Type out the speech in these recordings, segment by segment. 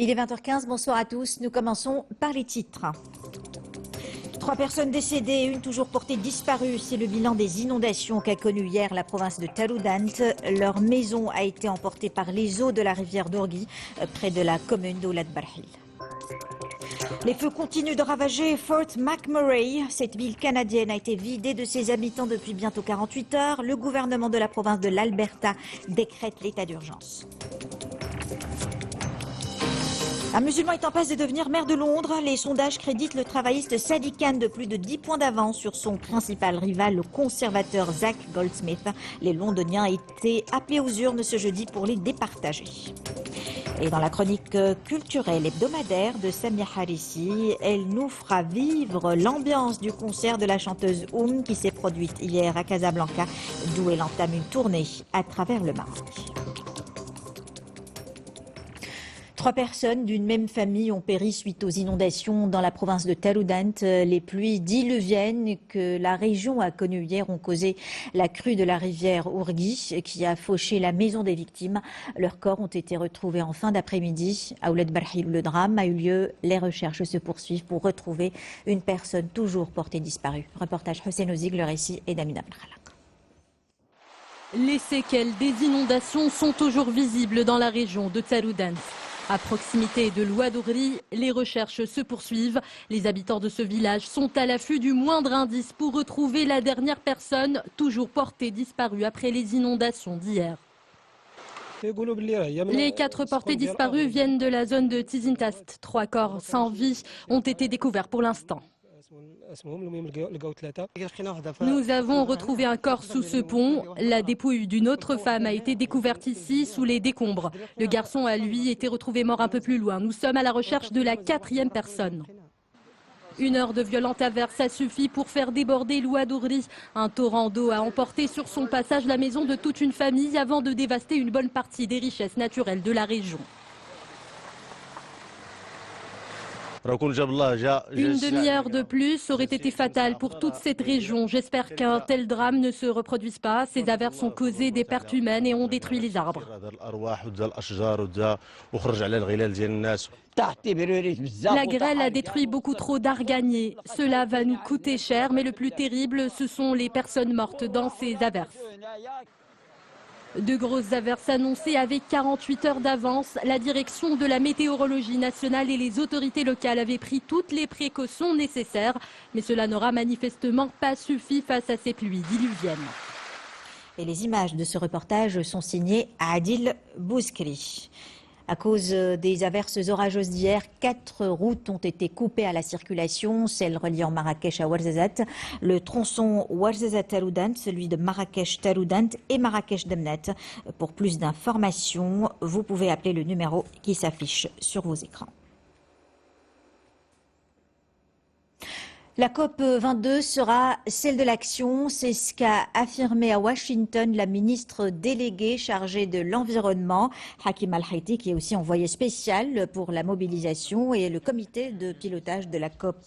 Il est 20h15, bonsoir à tous. Nous commençons par les titres. 3 personnes décédées, une toujours portée disparue. C'est le bilan des inondations qu'a connu hier la province de Taroudant. Leur maison a été emportée par les eaux de la rivière d'Ourgui, près de la commune d'Oulad Barhil. Les feux continuent de ravager Fort McMurray. Cette ville canadienne a été vidée de ses habitants depuis bientôt 48 heures. Le gouvernement de la province de l'Alberta décrète l'état d'urgence. Un musulman est en passe de devenir maire de Londres. Les sondages créditent le travailliste Sadiq Khan de plus de 10 points d'avance sur son principal rival, le conservateur Zach Goldsmith. Les Londoniens étaient appelés aux urnes ce jeudi pour les départager. Et dans la chronique culturelle hebdomadaire de Samia Harissi, elle nous fera vivre l'ambiance du concert de la chanteuse qui s'est produite hier à Casablanca, d'où elle entame une tournée à travers le Maroc. 3 personnes d'une même famille ont péri suite aux inondations dans la province de Taroudant. Les pluies diluviennes que la région a connues hier ont causé la crue de la rivière Ourgui qui a fauché la maison des victimes. Leurs corps ont été retrouvés en fin d'après-midi. À Oulad Barhil, le drame a eu lieu. Les recherches se poursuivent pour retrouver une personne toujours portée disparue. Reportage Hussein Ozig, le récit est d'Amina Abdelkhalak. Les séquelles des inondations sont toujours visibles dans la région de Taroudant. À proximité de l'Ouadouri, les recherches se poursuivent. Les habitants de ce village sont à l'affût du moindre indice pour retrouver la dernière personne toujours portée disparue après les inondations d'hier. Les 4 portés disparus viennent de la zone de Tizintast. 3 corps sans vie ont été découverts pour l'instant. Nous avons retrouvé un corps sous ce pont. La dépouille d'une autre femme a été découverte ici, sous les décombres. Le garçon a, lui, été retrouvé mort un peu plus loin. Nous sommes à la recherche de la 4e personne. 1 heure de violente averse a suffi pour faire déborder l'Ouadouri. Un torrent d'eau a emporté sur son passage la maison de toute une famille avant de dévaster une bonne partie des richesses naturelles de la région. Une demi-heure de plus aurait été fatale pour toute cette région. J'espère qu'un tel drame ne se reproduise pas. Ces averses ont causé des pertes humaines et ont détruit les arbres. La grêle a détruit beaucoup trop d'arganiers. Cela va nous coûter cher, mais le plus terrible, ce sont les personnes mortes dans ces averses. De grosses averses annoncées avec 48 heures d'avance. La direction de la météorologie nationale et les autorités locales avaient pris toutes les précautions nécessaires. Mais cela n'aura manifestement pas suffi face à ces pluies diluviennes. Et les images de ce reportage sont signées Adil Bouzkri. À cause des averses orageuses d'hier, 4 routes ont été coupées à la circulation, celle reliant Marrakech à Ouarzazate, le tronçon Ouarzazate-Taroudant, celui de Marrakech-Taroudant et Marrakech-Demnet. Pour plus d'informations, vous pouvez appeler le numéro qui s'affiche sur vos écrans. La COP 22 sera celle de l'action, c'est ce qu'a affirmé à Washington la ministre déléguée chargée de l'environnement, Hakim Al-Haiti, qui est aussi envoyé spécial pour la mobilisation et le comité de pilotage de la COP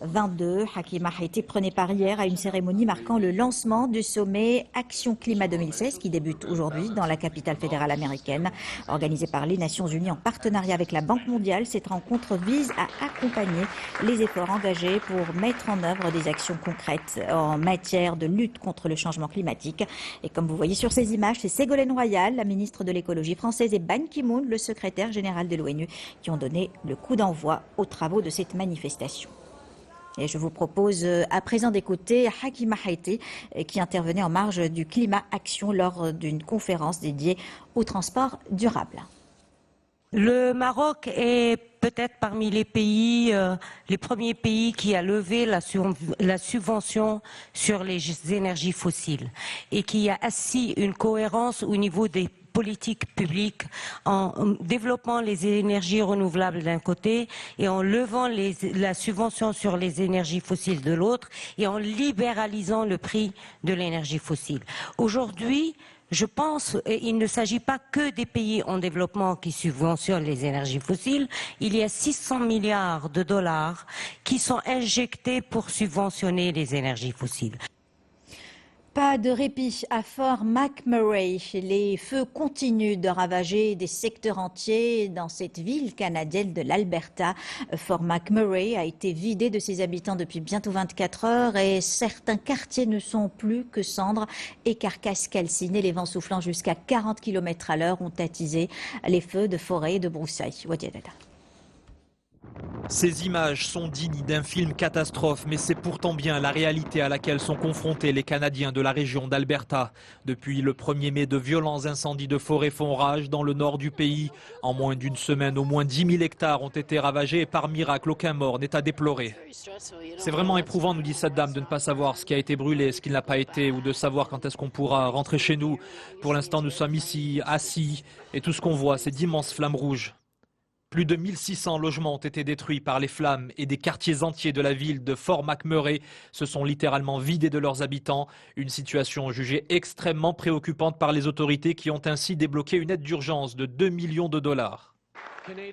22. Hakim Al-Haiti prenait part hier à une cérémonie marquant le lancement du sommet Action Climat 2016 qui débute aujourd'hui dans la capitale fédérale américaine. Organisée par les Nations Unies en partenariat avec la Banque mondiale, cette rencontre vise à accompagner les efforts engagés pour mettre en œuvre des actions concrètes en matière de lutte contre le changement climatique. Et comme vous voyez sur ces images, c'est Ségolène Royal, la ministre de l'écologie française, et Ban Ki-moon, le secrétaire général de l'ONU, qui ont donné le coup d'envoi aux travaux de cette manifestation. Et je vous propose à présent d'écouter Hakim Al-Haiti, qui intervenait en marge du Climat Action lors d'une conférence dédiée au transport durable. Le Maroc est peut-être parmi les pays, les premiers pays qui a levé la subvention sur les énergies fossiles et qui a assis une cohérence au niveau des politiques publiques en développant les énergies renouvelables d'un côté et en levant la subvention sur les énergies fossiles de l'autre et en libéralisant le prix de l'énergie fossile. Aujourd'hui, je pense qu'il ne s'agit pas que des pays en développement qui subventionnent les énergies fossiles. Il y a 600 milliards de dollars qui sont injectés pour subventionner les énergies fossiles. Pas de répit à Fort McMurray. Les feux continuent de ravager des secteurs entiers dans cette ville canadienne de l'Alberta. Fort McMurray a été vidé de ses habitants depuis bientôt 24 heures et certains quartiers ne sont plus que cendres et carcasses calcinées. Les vents soufflant jusqu'à 40 km à l'heure ont attisé les feux de forêt et de broussailles. Wadiadada. Ces images sont dignes d'un film catastrophe, mais c'est pourtant bien la réalité à laquelle sont confrontés les Canadiens de la région d'Alberta. Depuis le 1er mai, de violents incendies de forêt font rage dans le nord du pays. En moins d'une semaine, au moins 10 000 hectares ont été ravagés et par miracle, aucun mort n'est à déplorer. C'est vraiment éprouvant, nous dit cette dame, de ne pas savoir ce qui a été brûlé, ce qui ne l'a pas été, ou de savoir quand est-ce qu'on pourra rentrer chez nous. Pour l'instant, nous sommes ici, assis, et tout ce qu'on voit, c'est d'immenses flammes rouges. Plus de 1600 logements ont été détruits par les flammes et des quartiers entiers de la ville de Fort McMurray se sont littéralement vidés de leurs habitants. Une situation jugée extrêmement préoccupante par les autorités qui ont ainsi débloqué une aide d'urgence de 2 millions de dollars. Les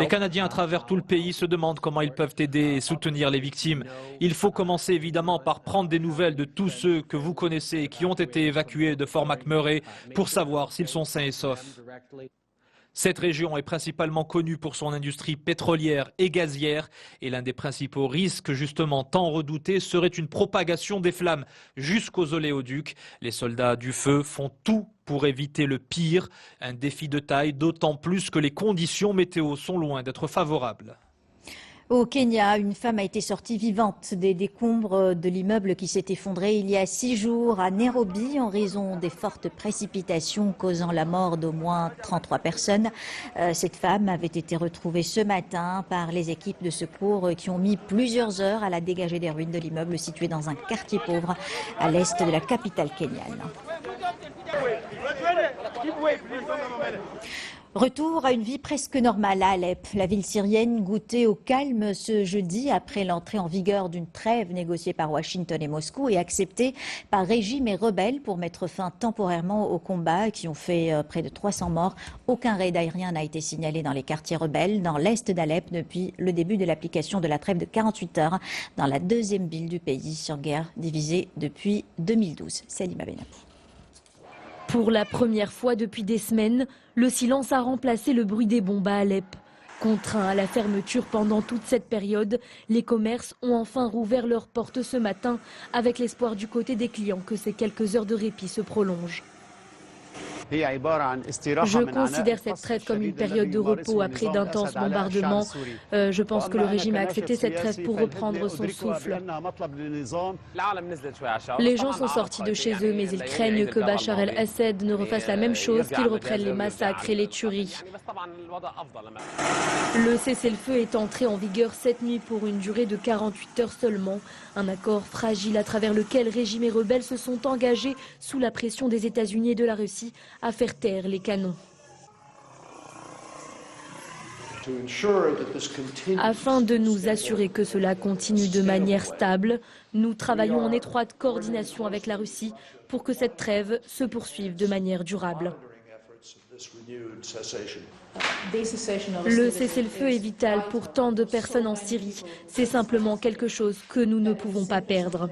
Canadiens à travers tout le pays se demandent comment ils peuvent aider et soutenir les victimes. Il faut commencer évidemment par prendre des nouvelles de tous ceux que vous connaissez et qui ont été évacués de Fort McMurray pour savoir s'ils sont sains et saufs. Cette région est principalement connue pour son industrie pétrolière et gazière et l'un des principaux risques justement tant redoutés serait une propagation des flammes jusqu'aux oléoducs. Les soldats du feu font tout pour éviter le pire, un défi de taille d'autant plus que les conditions météo sont loin d'être favorables. Au Kenya, une femme a été sortie vivante des décombres de l'immeuble qui s'est effondré il y a 6 jours à Nairobi en raison des fortes précipitations causant la mort d'au moins 33 personnes. Cette femme avait été retrouvée ce matin par les équipes de secours qui ont mis plusieurs heures à la dégager des ruines de l'immeuble situé dans un quartier pauvre à l'est de la capitale kenyane. Retour à une vie presque normale à Alep. La ville syrienne goûtait au calme ce jeudi après l'entrée en vigueur d'une trêve négociée par Washington et Moscou et acceptée par régime et rebelles pour mettre fin temporairement aux combats qui ont fait près de 300 morts. Aucun raid aérien n'a été signalé dans les quartiers rebelles dans l'est d'Alep depuis le début de l'application de la trêve de 48 heures dans la deuxième ville du pays en guerre divisée depuis 2012. Salima Benab. Pour la première fois depuis des semaines, le silence a remplacé le bruit des bombes à Alep. Contraints à la fermeture pendant toute cette période, les commerces ont enfin rouvert leurs portes ce matin avec l'espoir du côté des clients que ces quelques heures de répit se prolongent. Je considère cette trêve comme une période de repos après d'intenses bombardements. Je pense que le régime a accepté cette trêve pour reprendre son souffle. Les gens sont sortis de chez eux, mais ils craignent que Bachar el-Assad ne refasse la même chose, qu'il reprenne les massacres et les tueries. Le cessez-le-feu est entré en vigueur cette nuit pour une durée de 48 heures seulement. Un accord fragile à travers lequel régime et rebelles se sont engagés sous la pression des États-Unis et de la Russie à faire taire les canons. Afin de nous assurer que cela continue de manière stable, nous travaillons en étroite coordination avec la Russie pour que cette trêve se poursuive de manière durable. Le cessez-le-feu est vital pour tant de personnes en Syrie. C'est simplement quelque chose que nous ne pouvons pas perdre.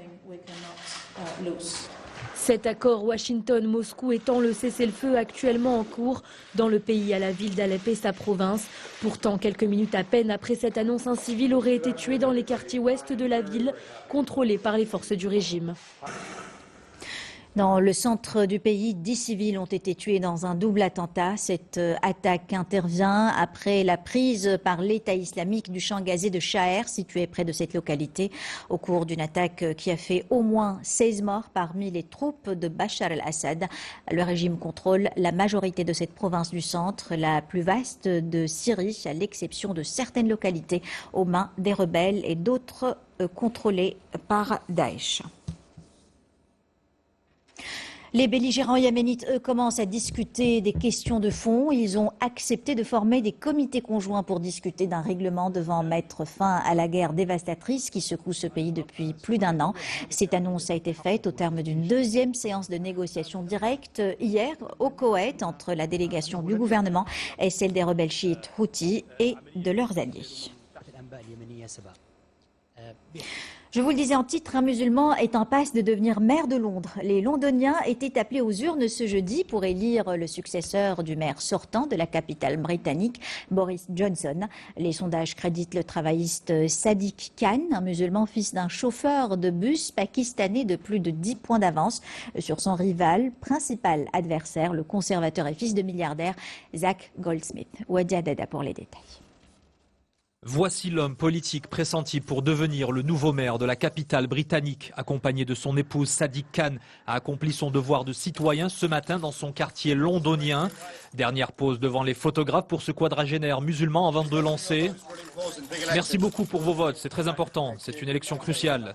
Cet accord Washington-Moscou étend le cessez-le-feu actuellement en cours dans le pays à la ville d'Alep et sa province. Pourtant, quelques minutes à peine après cette annonce, un civil aurait été tué dans les quartiers ouest de la ville, contrôlés par les forces du régime. Dans le centre du pays, 10 civils ont été tués dans un double attentat. Cette attaque intervient après la prise par l'État islamique du champ gazé de Shaher, situé près de cette localité, au cours d'une attaque qui a fait au moins 16 morts parmi les troupes de Bachar el-Assad. Le régime contrôle la majorité de cette province du centre, la plus vaste de Syrie, à l'exception de certaines localités aux mains des rebelles et d'autres contrôlées par Daesh. Les belligérants yéménites, eux, commencent à discuter des questions de fond. Ils ont accepté de former des comités conjoints pour discuter d'un règlement devant mettre fin à la guerre dévastatrice qui secoue ce pays depuis plus d'1 an. Cette annonce a été faite au terme d'une deuxième séance de négociation directe hier au Koweït entre la délégation du gouvernement et celle des rebelles chiites Houthis et de leurs alliés. Je vous le disais en titre, un musulman est en passe de devenir maire de Londres. Les Londoniens étaient appelés aux urnes ce jeudi pour élire le successeur du maire sortant de la capitale britannique, Boris Johnson. Les sondages créditent le travailliste Sadiq Khan, un musulman fils d'un chauffeur de bus pakistanais de plus de 10 points d'avance sur son rival, principal adversaire, le conservateur et fils de milliardaire Zach Goldsmith. Wadia Dada pour les détails. Voici l'homme politique pressenti pour devenir le nouveau maire de la capitale britannique. Accompagné de son épouse, Sadiq Khan a accompli son devoir de citoyen ce matin dans son quartier londonien. Dernière pause devant les photographes pour ce quadragénaire musulman avant de lancer. Merci beaucoup pour vos votes, c'est très important, c'est une élection cruciale.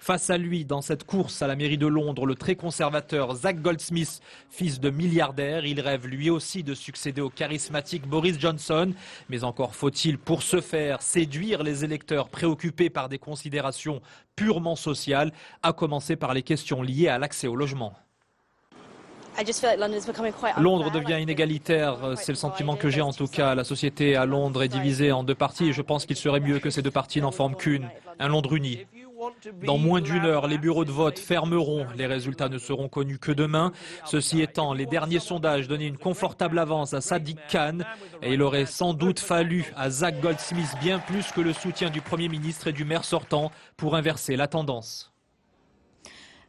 Face à lui, dans cette course à la mairie de Londres, le très conservateur Zach Goldsmith, fils de milliardaire, il rêve lui aussi de succéder au charismatique Boris Johnson. Mais encore faut-il pour ce faire séduire les électeurs préoccupés par des considérations purement sociales, à commencer par les questions liées à l'accès au logement. Londres devient inégalitaire, c'est le sentiment que j'ai en tout cas. La société à Londres est divisée en deux parties et je pense qu'il serait mieux que ces deux parties n'en forment qu'une, un Londres uni. Dans moins d'une heure, les bureaux de vote fermeront. Les résultats ne seront connus que demain. Ceci étant, les derniers sondages donnaient une confortable avance à Sadiq Khan et il aurait sans doute fallu à Zach Goldsmith bien plus que le soutien du Premier ministre et du maire sortant pour inverser la tendance.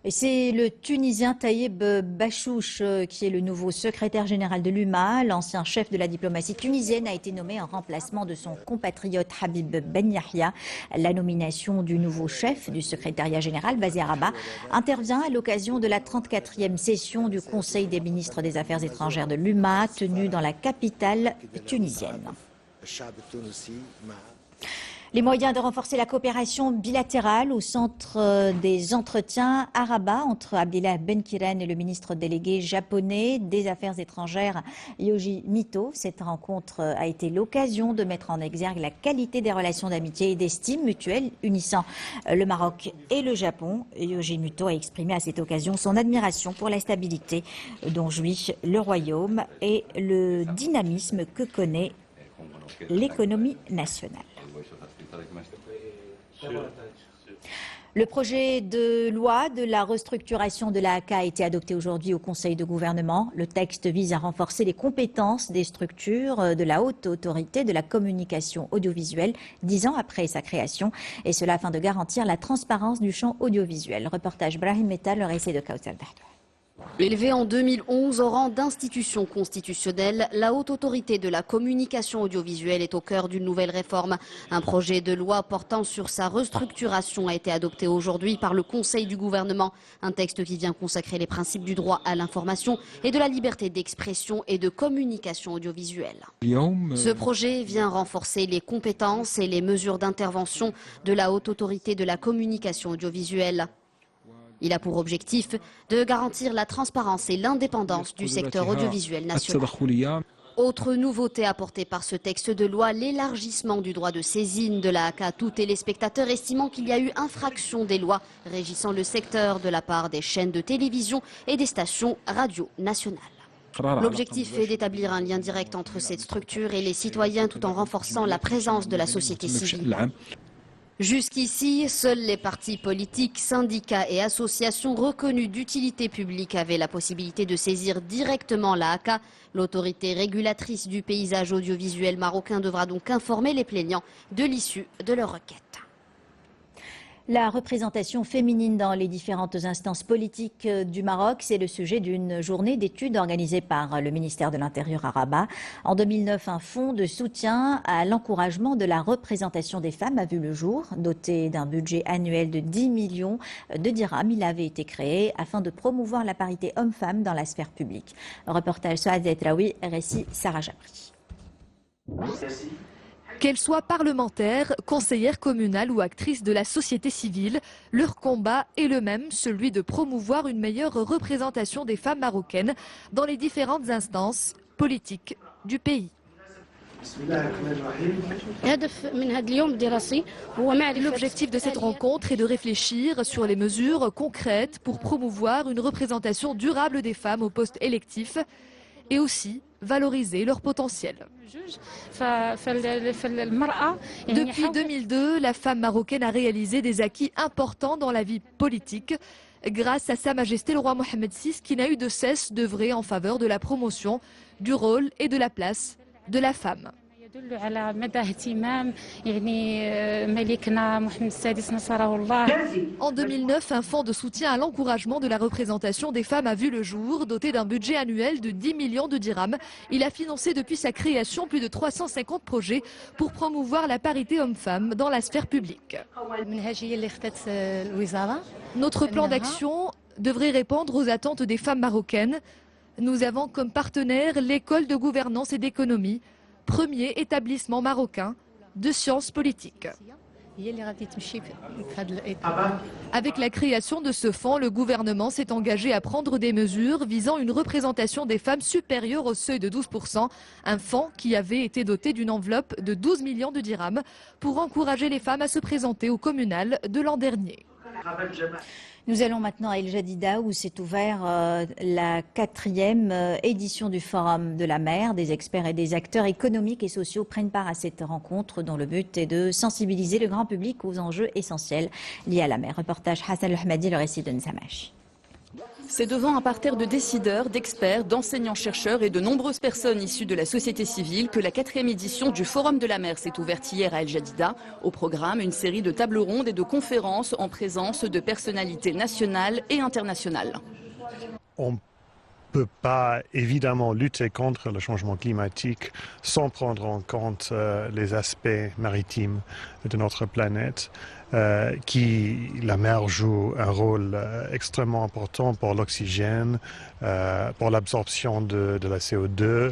Et c'est le Tunisien Taïeb Bachouch qui est le nouveau secrétaire général de l'UMA. L'ancien chef de la diplomatie tunisienne a été nommé en remplacement de son compatriote Habib Ben Yahya. La nomination du nouveau chef du secrétariat général basé à Rabat intervient à l'occasion de la 34e session du Conseil des ministres des Affaires étrangères de l'UMA tenue dans la capitale tunisienne. Les moyens de renforcer la coopération bilatérale au centre des entretiens à Rabat entre Abdillah Ben Kiren et le ministre délégué japonais des Affaires étrangères Yoji Mito. Cette rencontre a été l'occasion de mettre en exergue la qualité des relations d'amitié et d'estime mutuelle unissant le Maroc et le Japon. Yoji Mito a exprimé à cette occasion son admiration pour la stabilité dont jouit le royaume et le dynamisme que connaît l'économie nationale. Le projet de loi de la restructuration de l'AAK a été adopté aujourd'hui au Conseil de gouvernement. Le texte vise à renforcer les compétences des structures de la haute autorité de la communication audiovisuelle 10 ans après sa création, et cela afin de garantir la transparence du champ audiovisuel. Reportage Brahim Meta, le récit de Kautsar Dahdoua. Élevée en 2011 au rang d'institution constitutionnelle, la Haute Autorité de la Communication Audiovisuelle est au cœur d'une nouvelle réforme. Un projet de loi portant sur sa restructuration a été adopté aujourd'hui par le Conseil du gouvernement. Un texte qui vient consacrer les principes du droit à l'information et de la liberté d'expression et de communication audiovisuelle. Ce projet vient renforcer les compétences et les mesures d'intervention de la Haute Autorité de la Communication Audiovisuelle. Il a pour objectif de garantir la transparence et l'indépendance du secteur audiovisuel national. Autre nouveauté apportée par ce texte de loi, l'élargissement du droit de saisine de l'AAK à tout téléspectateur estimant qu'il y a eu infraction des lois régissant le secteur de la part des chaînes de télévision et des stations radio nationales. L'objectif est d'établir un lien direct entre cette structure et les citoyens tout en renforçant la présence de la société civile. Jusqu'ici, seuls les partis politiques, syndicats et associations reconnus d'utilité publique avaient la possibilité de saisir directement l'AAK. L'autorité régulatrice du paysage audiovisuel marocain devra donc informer les plaignants de l'issue de leur requête. La représentation féminine dans les différentes instances politiques du Maroc, c'est le sujet d'une journée d'études organisée par le ministère de l'Intérieur à Rabat. En 2009, un fonds de soutien à l'encouragement de la représentation des femmes a vu le jour. Doté d'un budget annuel de 10 millions de dirhams, il avait été créé afin de promouvoir la parité homme-femme dans la sphère publique. Reportage Souad Zetraoui, récit Sarah Japri. Qu'elles soient parlementaires, conseillères communales ou actrices de la société civile, leur combat est le même, celui de promouvoir une meilleure représentation des femmes marocaines dans les différentes instances politiques du pays. L'objectif de cette rencontre est de réfléchir sur les mesures concrètes pour promouvoir une représentation durable des femmes au poste électif. et aussi valoriser leur potentiel. Depuis 2002, la femme marocaine a réalisé des acquis importants dans la vie politique grâce à Sa Majesté le roi Mohamed VI qui n'a eu de cesse d'œuvrer en faveur de la promotion du rôle et de la place de la femme. En 2009, un fonds de soutien à l'encouragement de la représentation des femmes a vu le jour, doté d'un budget annuel de 10 millions de dirhams. Il a financé depuis sa création plus de 350 projets pour promouvoir la parité homme-femme dans la sphère publique. Notre plan d'action devrait répondre aux attentes des femmes marocaines. Nous avons comme partenaire l'école de gouvernance et d'économie, premier établissement marocain de sciences politiques. Avec la création de ce fonds, le gouvernement s'est engagé à prendre des mesures visant une représentation des femmes supérieure au seuil de 12%, un fonds qui avait été doté d'une enveloppe de 12 millions de dirhams pour encourager les femmes à se présenter au communal de l'an dernier. Nous allons maintenant à El Jadida où s'est ouvert la 4e édition du Forum de la mer. Des experts et des acteurs économiques et sociaux prennent part à cette rencontre dont le but est de sensibiliser le grand public aux enjeux essentiels liés à la mer. Reportage Hassan El-Ahmadi, le récit de Nsamash. C'est devant un parterre de décideurs, d'experts, d'enseignants-chercheurs et de nombreuses personnes issues de la société civile que la 4e édition du Forum de la mer s'est ouverte hier à El Jadida. Au programme, une série de tables rondes et de conférences en présence de personnalités nationales et internationales. On ne peut pas évidemment lutter contre le changement climatique sans prendre en compte les aspects maritimes de notre planète. La mer joue un rôle extrêmement important pour l'oxygène, pour l'absorption de la CO2,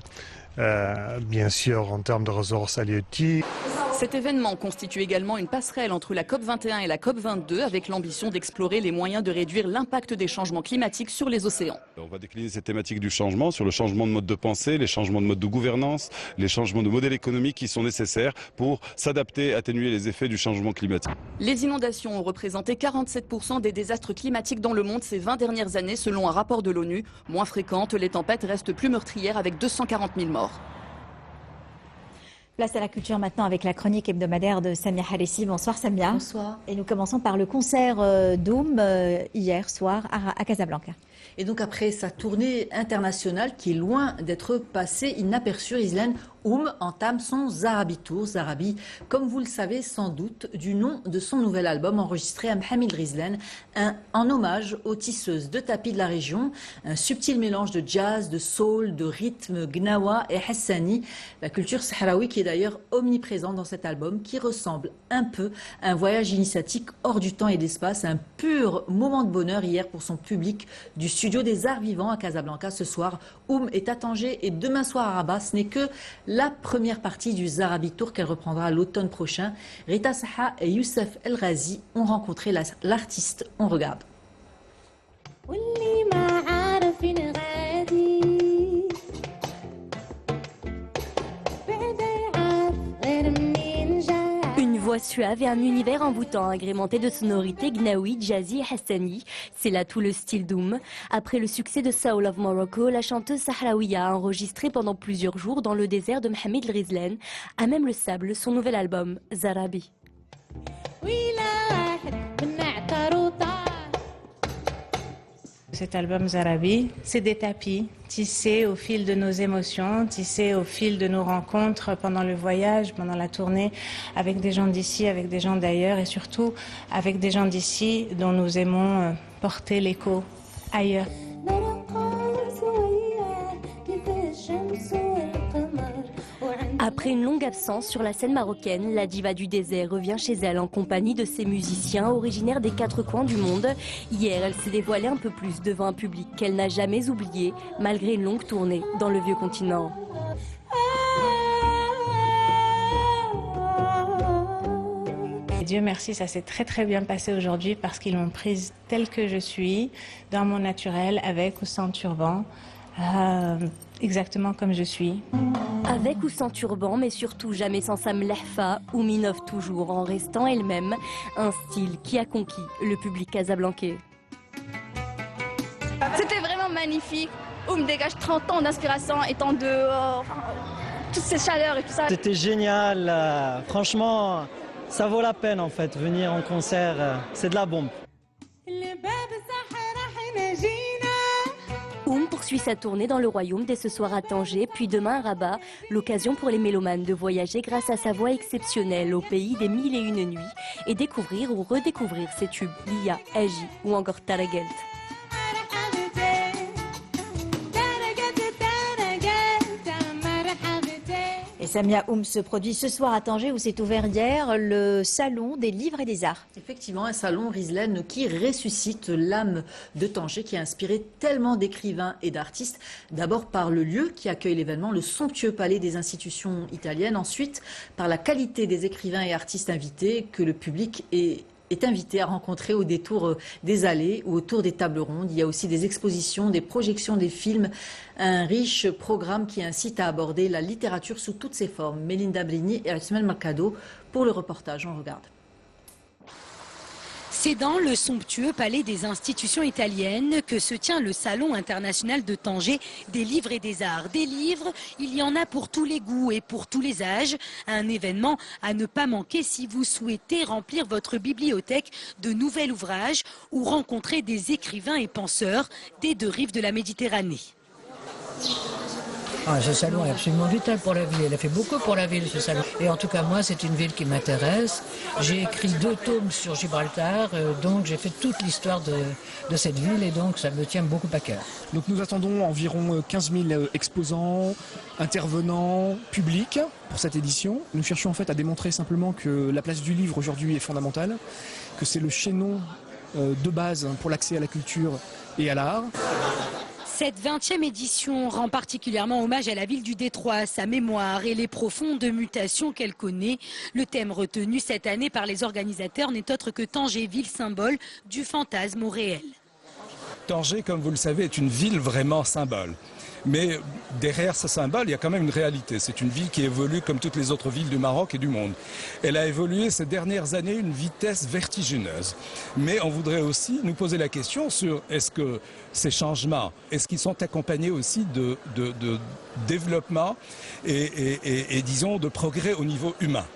bien sûr en termes de ressources halieutiques. Cet événement constitue également une passerelle entre la COP21 et la COP22 avec l'ambition d'explorer les moyens de réduire l'impact des changements climatiques sur les océans. On va décliner cette thématique du changement sur le changement de mode de pensée, les changements de mode de gouvernance, les changements de modèle économique qui sont nécessaires pour s'adapter, atténuer les effets du changement climatique. Les inondations ont représenté 47% des désastres climatiques dans le monde ces 20 dernières années selon un rapport de l'ONU. Moins fréquentes, les tempêtes restent plus meurtrières avec 240 000 morts. Place à la culture maintenant avec la chronique hebdomadaire de Samia Harissi. Bonsoir Samia. Bonsoir. Et nous commençons par le concert d'Oum hier soir à Casablanca. Et donc après sa tournée internationale qui est loin d'être passée inaperçue, Rizlan Oum entame son Zarabi Tour. Zarabi, comme vous le savez sans doute, du nom de son nouvel album enregistré à Mohamed Rizlan, en hommage aux tisseuses de tapis de la région. Un subtil mélange de jazz, de soul, de rythme gnawa et hassani. La culture sahraoui qui est d'ailleurs omniprésente dans cet album, qui ressemble un peu à un voyage initiatique hors du temps et de l'espace. Un pur moment de bonheur hier pour son public du studio des Arts Vivants à Casablanca. Ce soir, Oum est à Tanger et demain soir à Rabat. Ce n'est que la première partie du Zarabi Tour qu'elle reprendra l'automne prochain. Rita Saha et Youssef El Ghazi ont rencontré l'artiste. On regarde. Une voix suave et un univers envoûtant agrémenté de sonorités gnawi, jazzy et hassani. C'est là tout le style d'Oum. Après le succès de Soul of Morocco, la chanteuse sahraouia a enregistré pendant plusieurs jours dans le désert de Mohamed Rizlan, à même le sable, son nouvel album, Zarabi. Cet album Zarabi, c'est des tapis tissés au fil de nos émotions, tissés au fil de nos rencontres pendant le voyage, pendant la tournée, avec des gens d'ici, avec des gens d'ailleurs et surtout avec des gens d'ici dont nous aimons porter l'écho ailleurs. Après une longue absence sur la scène marocaine, la diva du désert revient chez elle en compagnie de ses musiciens originaires des 4 coins du monde. Hier, elle s'est dévoilée un peu plus devant un public qu'elle n'a jamais oublié, malgré une longue tournée dans le vieux continent. Et Dieu merci, ça s'est très bien passé aujourd'hui parce qu'ils m'ont prise telle que je suis, dans mon naturel, avec ou sans turban. Exactement comme je suis. Avec ou sans turban, mais surtout jamais sans sa mlahfa, Oum innove toujours en restant elle-même, un style qui a conquis le public casablancais. C'était vraiment magnifique. Oum dégage 30 ans d'inspiration étant de toutes ces chaleurs et tout ça. C'était génial, franchement, ça vaut la peine en fait, venir en concert, c'est de la bombe. Poursuit sa tournée dans le royaume dès ce soir à Tanger, puis demain à Rabat. L'occasion pour les mélomanes de voyager grâce à sa voix exceptionnelle au pays des 1001 nuits et découvrir ou redécouvrir ses tubes Lia, Agi ou encore Taragelt. Et Samia Oum se produit ce soir à Tanger où s'est ouvert hier le salon des livres et des arts. Effectivement, un salon Rizlen qui ressuscite l'âme de Tanger, qui a inspiré tellement d'écrivains et d'artistes. D'abord par le lieu qui accueille l'événement, le somptueux palais des institutions italiennes. Ensuite, par la qualité des écrivains et artistes invités que le public est invité à rencontrer au détour des allées ou autour des tables rondes. Il y a aussi des expositions, des projections, des films, un riche programme qui incite à aborder la littérature sous toutes ses formes. Melinda Brini et Asmel Mercado pour le reportage. On regarde. C'est dans le somptueux palais des institutions italiennes que se tient le Salon international de Tanger des livres et des arts. Des livres, il y en a pour tous les goûts et pour tous les âges. Un événement à ne pas manquer si vous souhaitez remplir votre bibliothèque de nouveaux ouvrages ou rencontrer des écrivains et penseurs des deux rives de la Méditerranée. Ce salon est absolument vital pour la ville. Elle a fait beaucoup pour la ville, ce salon. Et en tout cas, moi, c'est une ville qui m'intéresse. J'ai écrit 2 tomes sur Gibraltar, donc j'ai fait toute l'histoire de cette ville et donc ça me tient beaucoup à cœur. Donc nous attendons environ 15 000 exposants, intervenants, publics pour cette édition. Nous cherchons en fait à démontrer simplement que la place du livre aujourd'hui est fondamentale, que c'est le chaînon de base pour l'accès à la culture et à l'art. Cette 20e édition rend particulièrement hommage à la ville du Détroit, sa mémoire et les profondes mutations qu'elle connaît. Le thème retenu cette année par les organisateurs n'est autre que Tanger, ville symbole du fantasme au réel. Tanger, comme vous le savez, est une ville vraiment symbole. Mais derrière ce symbole, il y a quand même une réalité. C'est une ville qui évolue comme toutes les autres villes du Maroc et du monde. Elle a évolué ces dernières années à une vitesse vertigineuse. Mais on voudrait aussi nous poser la question sur est-ce que ces changements, est-ce qu'ils sont accompagnés aussi de développement et disons de progrès au niveau humain.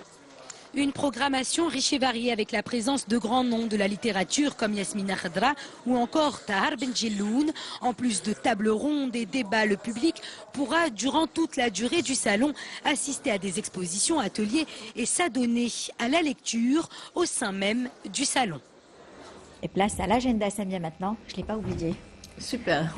Une programmation riche et variée avec la présence de grands noms de la littérature comme Yasmina Khadra ou encore Tahar Benjelloun. En plus de tables rondes et débats, le public pourra, durant toute la durée du salon, assister à des expositions, ateliers et s'adonner à la lecture au sein même du salon. Et place à l'agenda, Samia, maintenant. Je ne l'ai pas oublié. Super.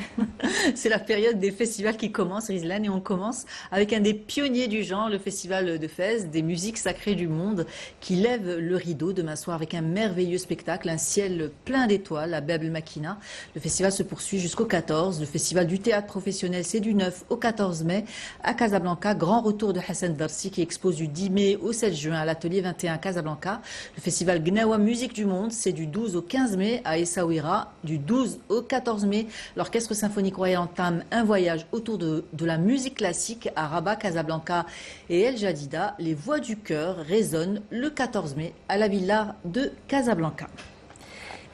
C'est la période des festivals qui commence, Rizlan, et on commence avec un des pionniers du genre, le festival de Fès, des musiques sacrées du monde, qui lève le rideau demain soir avec un merveilleux spectacle, un ciel plein d'étoiles à Bab el Makina. Le festival se poursuit jusqu'au 14. Le festival du théâtre professionnel, c'est du 9 au 14 mai à Casablanca. Grand retour de Hassan Darsi qui expose du 10 mai au 7 juin à l'atelier 21 à Casablanca. Le festival Gnawa Musique du Monde, c'est du 12 au 15 mai à Essaouira, du 12 au 14 mai. L'Orchestre Symphonique Royal entame un voyage autour de la musique classique à Rabat, Casablanca et El Jadida. Les voix du cœur résonnent le 14 mai à la Villa de Casablanca.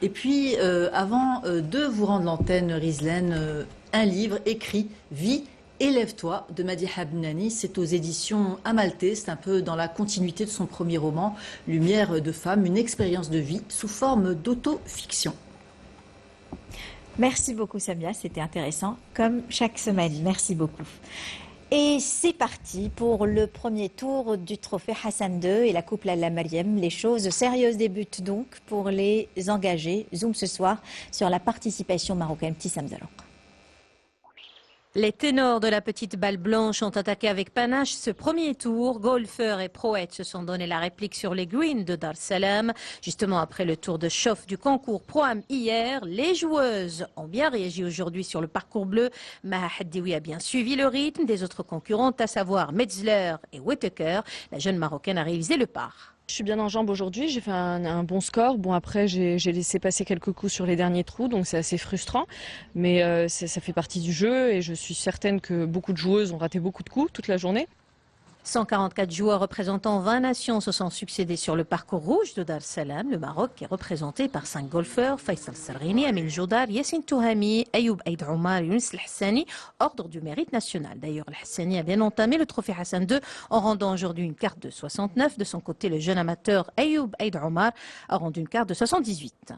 Et puis, avant de vous rendre l'antenne, Rizlen, un livre écrit « Vie, élève-toi » de Madi Habnani. C'est aux éditions Amalté. C'est un peu dans la continuité de son premier roman, Lumière de femme, une expérience de vie sous forme d'auto-fiction. Merci beaucoup Samia, c'était intéressant comme chaque semaine. Merci beaucoup. Et c'est parti pour le premier tour du trophée Hassan II et la coupe Lalla Mariam. Les choses sérieuses débutent donc pour les engagés. Zoom ce soir sur la participation marocaine. Petit Samzalok. Les ténors de la petite balle blanche ont attaqué avec panache ce premier tour. Golfeurs et prouettes se sont donné la réplique sur les greens de Dar es Salaam. Justement après le tour de chauffe du concours Pro-Am hier, les joueuses ont bien réagi aujourd'hui sur le parcours bleu. Maha Haddiwi a bien suivi le rythme des autres concurrentes, à savoir Metzler et Whittaker. La jeune Marocaine a réalisé le par. Je suis bien en jambes aujourd'hui, j'ai fait un bon score. Bon, après, j'ai laissé passer quelques coups sur les derniers trous, donc c'est assez frustrant. Mais ça fait partie du jeu et je suis certaine que beaucoup de joueuses ont raté beaucoup de coups toute la journée. 144 joueurs représentant 20 nations se sont succédés sur le parcours rouge de Dar es Salaam. Le Maroc est représenté par 5 golfeurs, Faisal Sarghini, Amil Joudar, Yassine Touhami, Ayoub Aïd Omar, Younes El Hassani, ordre du mérite national. D'ailleurs, El Hassani a bien entamé le trophée Hassan II en rendant aujourd'hui une carte de 69. De son côté, le jeune amateur Ayoub Aïd Omar a rendu une carte de 78.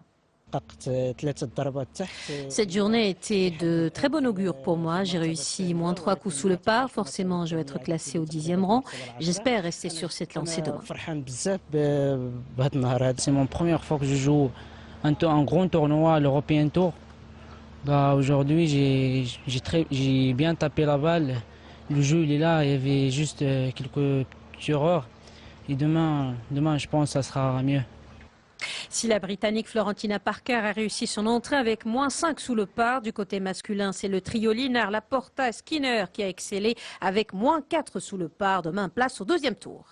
Cette journée était de très bon augure pour moi. J'ai réussi moins 3 coups sous le par. Forcément, je vais être classé au 10e rang. J'espère rester sur cette lancée demain. C'est mon première fois que je joue un grand tournoi, l'European Tour. Aujourd'hui, j'ai bien tapé la balle. Le jeu, il est là. Il y avait juste quelques erreurs. Et demain, je pense que ça sera mieux. Si la Britannique Florentina Parker a réussi son entrée avec moins 5 sous le par, du côté masculin, c'est le trio Linard, Laporta, Skinner qui a excellé avec moins 4 sous le par. Demain, place au 2e tour.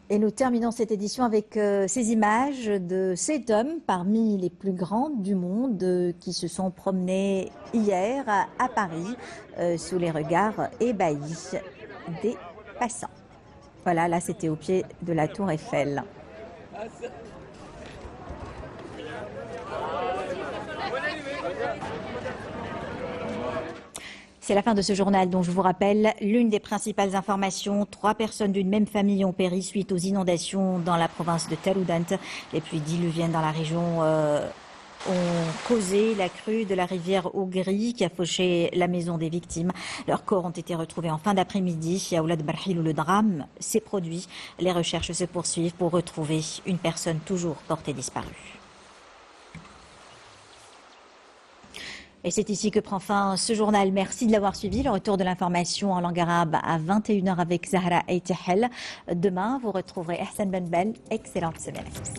Et nous terminons cette édition avec ces images de 7 hommes parmi les plus grands du monde qui se sont promenés hier à Paris sous les regards ébahis des passants. Voilà, là c'était au pied de la tour Eiffel. C'est la fin de ce journal dont je vous rappelle l'une des principales informations. 3 personnes d'une même famille ont péri suite aux inondations dans la province de Taroudant. Les pluies diluviennes dans la région ont causé la crue de la rivière Ougri qui a fauché la maison des victimes. Leurs corps ont été retrouvés en fin d'après-midi à Oulad Barhil où le drame s'est produit. Les recherches se poursuivent pour retrouver une personne toujours portée disparue. Et c'est ici que prend fin ce journal. Merci de l'avoir suivi. Le retour de l'information en langue arabe à 21h avec Zahra Eitihel. Demain, vous retrouverez Hassan Benbel. Excellente semaine à tous.